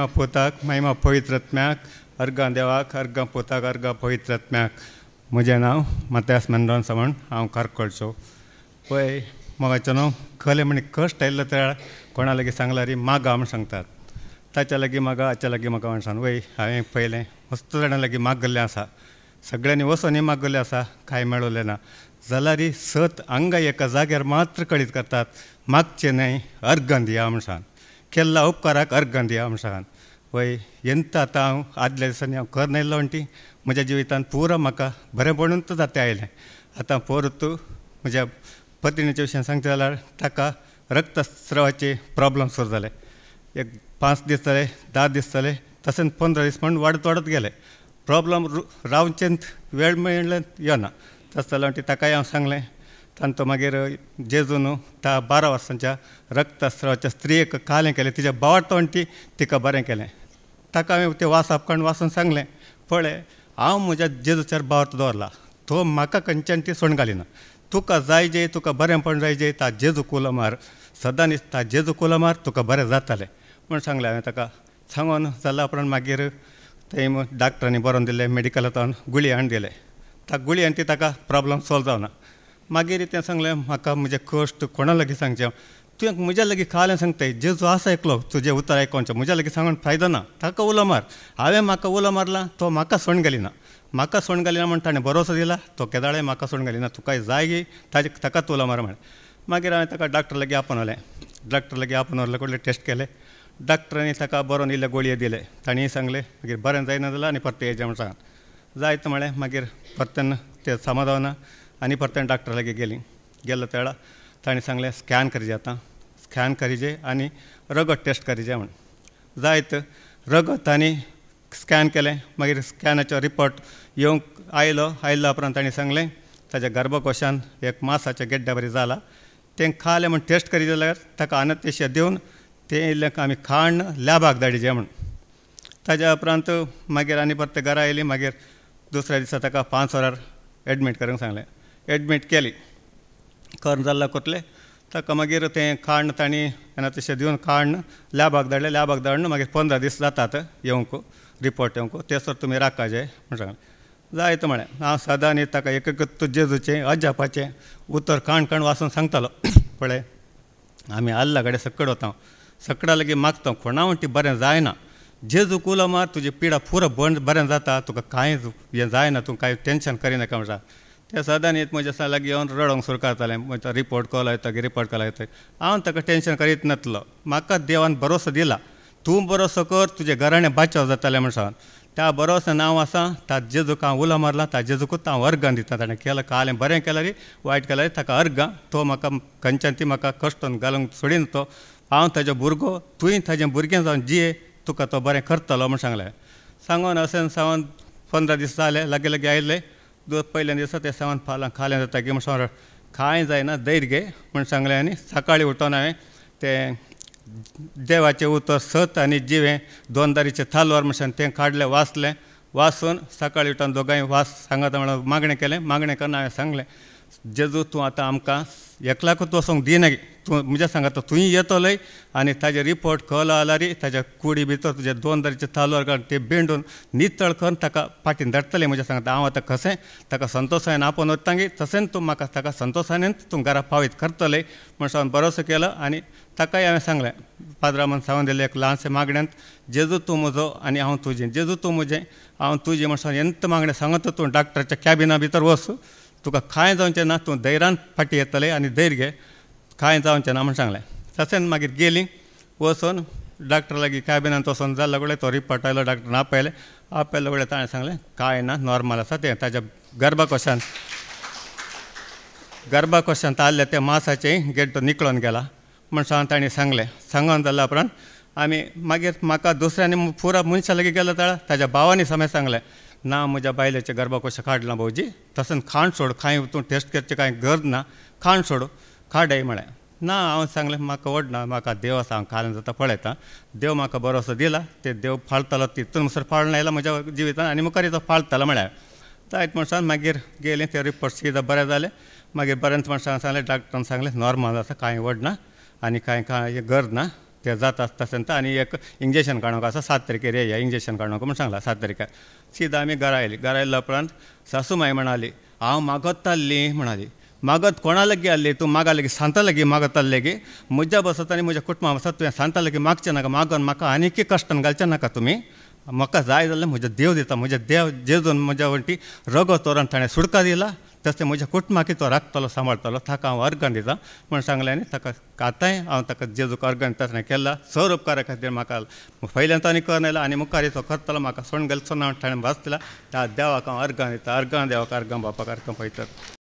महिमा पोताक महिमा पवित्रात्म्याक अर्गां देवाक अर्गां पोताक अर्गां पवित्रात्म्याक. म्हजें नांव मातयास मेंडोन सावण. हांव कारकोळचो. पळय मोगाचें न्हू खले म्हण कश्ट आयिल्लो त्या कोणा लागीं सांगला रे मागा म्हण सांगतात. ताच्या लागीं मागा हाच्या लागीं म्हाका म्हण सांग. वय हांवें पयलें मस्त जाणां लागीं मागल्लें आसा. सगळ्यांनी वचोनय मागल्लें आसा. कांय मेळोलें ना. जाल्यार सत हांगा एका जाग्यार मात्र कळीत करतात. मागचें न्हय अर्गां दिया म्हण सांग. केल्ल्या उपकाराक अर्गां दिया म्हण सांग. वय एंत आतां हांव आदल्या दिसांनी हांव कर नायिल्लो म्हणटी म्हज्या जिवितांत पुरो म्हाका बरेंपणूच जाता आयलें. आतां परतू म्हज्या पत्नीच्या विशयान सांगता जाल्यार ताका रक्तस्रावाचे प्रॉब्लम सुरू जाले. एक 5 दीस जाले 10 दीस जाले तशेंच 15 दीस म्हणून वाडत गेले. प्रॉब्लम रावचेंत वेळ मेळ्ळें येना. तशें जालें म्हणटी ताकाय हांव सांगलें. तांतो मागीर जेजून त्या 12 वर्सांच्या रक्तस्रावाच्या स्त्रियेक कालें केलें. तिच्या बावार्थ म्हणटी तिका बरें केलें. ताका हांवें तें वाचप काडून वाचून सांगलें पळय हांव म्हज्या जेजूचेर बावार्थ दवरला. तो म्हाका खंयच्यान ती सोण घालिना. तुका जाय जे तुका बरेंपण जाय जे ता जेजू कुलो मार. सदांच ता जेजू कुलो मार तुका बरें जातालें म्हूण सांगलें हांवें ताका. सांगून जाल्या उपरांत मागीर थंय डॉक्टरांनी बरोवन दिलें. मेडिकलांतल्यान गुळी हाडून दिले. ता गुळी आनी ती ताका प्रॉब्लम सॉल्व जावना. मागीर तें सांगलें म्हाका म्हजे कश्ट कोणा लागीं सांगचें. तुवें म्हज्या लागीं खालें सांगताय जेजू आसा एकलो तुजें उतर आयकोवचें. म्हज्या लागीं सांगून फायदो ना. ताका उलो मार. हांवें म्हाका उलो मारला तो म्हाका सोण घालिना. म्हाका सोण घालिना म्हण ताणें भरोसो दिला. तो केदाळे म्हाका सोण घालिना. तुकाय जाय गी ताकाच उलो मार म्हण. मागीर हांवें ताका डॉक्टर लागीं आपणवलें. डॉक्टर लागीं आपणवले कडले टेस्ट केले. डॉक्टरांनी ताका बरोवन इल्ले गोळये दिले. ताणीय सांगलें मागीर बरें जायना जाल्यार आनी परतें येजें म्हण सांग. जायत म्हळें मागीर परतें तें समाधाना आनी परतें डॉक्टर लागीं गेलो त्या वेळा ताणें सांगलें स्कॅन करिजे आतां. स्कॅन करिजे आनी रगत टेस्ट करिजे म्हण. जायत रगत आनी स्कॅन केलें. मागीर स्कॅनाचो रिपोर्ट येवंक आयलो उपरांत ताणें सांगलें ताच्या गर्भकोशान एक मांसाचें गेड्ड्या बरें जाला. तें खालें म्हण टेस्ट करिजे जाल्यार ताका अनस्थेशिया दिवन तें इल्लें आमी खाण लॅबाक धाडिचें म्हण. ताच्या उपरांत मागीर आनी परतें घरा आयलीं. मागीर दुसऱ्या दिसा ताका 5 वरार एडमीट करूंक सांगलें. एडमीट केली. करून जाल्ल्या कोतलें ताका मागीर तें खाण तांणी अनस्थेशिया दिवन खाण लॅबाक धाडलें. लॅबाक धाडून मागीर 15 दीस जातात येवंक रिपोर्ट येवंक. तेसर तुमी राखाजे म्हण सांगलें. जायत म्हळें हांव सदां न्ही ताका एक जेजूचें अजापाचें उतर काण वाचून सांगतालो. पळय आमी आल्ला कडेन सकड वता. सकडा लागीं मागता कोणा म्हणटी बरें जायना. जेजू उलो मार तुजी पिडा पुरो बरें जाता. तुका कांय हें जायना. तूं कांय टेंशन करिनाका म्हण सांग. ते सदां न्ही म्हज्या लागीं येवन रडोंक सुरू करतालें. म्हजो रिपोर्ट कॉल येता रिपोर्ट कॉल येता. हांव ताका टेंशन करीत नासलो. म्हाका देवान भरोसो दिला. तूं भरोसो कर तुजें घराणें बाचाव जातालें म्हण सांग. त्या भरोसा नांव आसा. ता जेजूक हांव उलो मारला. ता जेजूकूच हांव अर्गां दिता. ताणें केलां कालें बरें केलां रे वायट केलां रे ताका अर्गां. तो म्हाका खंयच्यान ती म्हाका कश्टान घालूंक सोडिना. तो हांव ताजो भुरगो तुवें ताजें भुरगें जावन जिये तुका तो बरें करतलो म्हण सांगलें. सांगून अशें सावन 15 दीस जाले. लागीं आयले. पयल्या दिसा ते सावन फाल्यां खालें जाता गे म्हण सांग. कांय जायना धैर्य घे म्हण सांगलें. आनी सकाळीं उठोन हांवें तें देवाचें उतर सत आनी जिवें 2 दारीचें थालवार म्हणून तें काडलें वाचलें. वाचून सकाळीं उठोन दोगांय सांगात म्हणून मागणें केलें. मागणें करून हांवें सांगलें जेजू तूं आतां आमकां एकल्याकूच वचोंक दिना गे. तूं म्हज्या सांगात तुंय येतोलय आनी ताजे रिपोर्ट कळलो जाल्यार ताच्या कुडी भितर तुजे 2 दारीचे थालवार काडून ते बेंडून नितळ करून ताका फाटीन धाडटलें म्हज्या सांगात. हांव आतां कशें ताका संतोशान आपोवन वता गे तशेंच तूं म्हाका ताका संतोशानूच तूं घरा पावयत करतलें म्हण सांगून भरोसो केलो. आनी ताकाय हांवें सांगलें पाद्रा म्हूण सांगून दिलें एक ल्हानशें मागण्यांत जेजू तूं म्हजो आनी हांव तुजें. जेजू तूं म्हजें हांव तुजें म्हण सांगून एंत मागणें सांगत तूं डॉक्टराच्या कॅबिना भितर वच. तुका कांय जावचें ना. तूं धैर्यान फाटीं येतलें आनी धैर्य घे. कांय जावचें ना म्हण सांगलें. तशेंच मागीर गेलीं. वचून डॉक्टर लागीं कॅबिनांत वचून जाल्ल्या कडेन तो रिपोर्ट आयलो. डॉक्टरान आपयले कडेन ताणें सांगलें कांय ना नॉर्मल आसा. तें ताच्या गर्भकोशांत आसलें तें मांसाचें गेड्डो निकळून गेला म्हण सांगून ताणें सांगलें. सांगून जाल्या उपरांत आमी मागीर म्हाका दुसऱ्यांनी पुरा मनशा लागीं गेलो त्या ताज्या भावानी समेत सांगलें ना म्हज्या बायलेचें गर्भकोश काडलां भाऊजी. तशें खाण सोड. कांय तूं टेस्ट करचें कांय गरज ना. खाण सोड काडय म्हळें. ना हांव सांगलें म्हाका व्हडना. म्हाका देव आसा. हांव खालें जाता पळयता. देव म्हाका भरोसो दिला. ते देव फाळटलो. तितून मुसर फाळून आयला म्हज्या जिवितांत आनी मुखार तो फाळटलो म्हळ्यार. जायत म्हणसान मागीर गेलीं. ते रिपोर्ट सीदा बरें जालें. मागीर बरेंच म्हणसान सांगलें डॉक्टरान सांगलें नॉर्मल आसा. कांय व्हडना आनी कांय गरज ना. ते जाता आसतना आनी एक इंजेक्शन काडूंक आसा 7 तारखेर या इंजेक्शन काडूंक म्हणून सांगला 7 तारखेर सीदा आमी घरा आयल्या उपरांत सासूमाय म्हणाली हांव मागत आसली म्हणाली मागत कोणा लागीं आसली तूं मागा लेगी सांता लागीं मागत आसले गी म्हज्या बसत आनी म्हज्या कुटुंबा बसत तुवें सांता लागीं मागचें नाका मागून म्हाका आनीक कश्टान घालचें नाका तुमी म्हाका जाय जाल्यार म्हजो देव दिता म्हज्या देव जेजून म्हज्या वटी रगत तोरण ताणें सुडका दिला तशें म्हज्या कुटुंबाक तो राखतलो सांबाळटलो ताका हांव अर्घन दिता म्हूण सांगलें आनी ताका आतांय हांव ताका जेजूक अर्घन ताणें केला सर उपकारा खातीर म्हाका पयल्यांत आनी करनायला आनी मुखार तो करतलो म्हाका सोण गेलो सोन ताणें भासला त्या देवाक हांव अर्घन दिता अर्घन देवाक अर्घन बापाक अर्घन पळयतात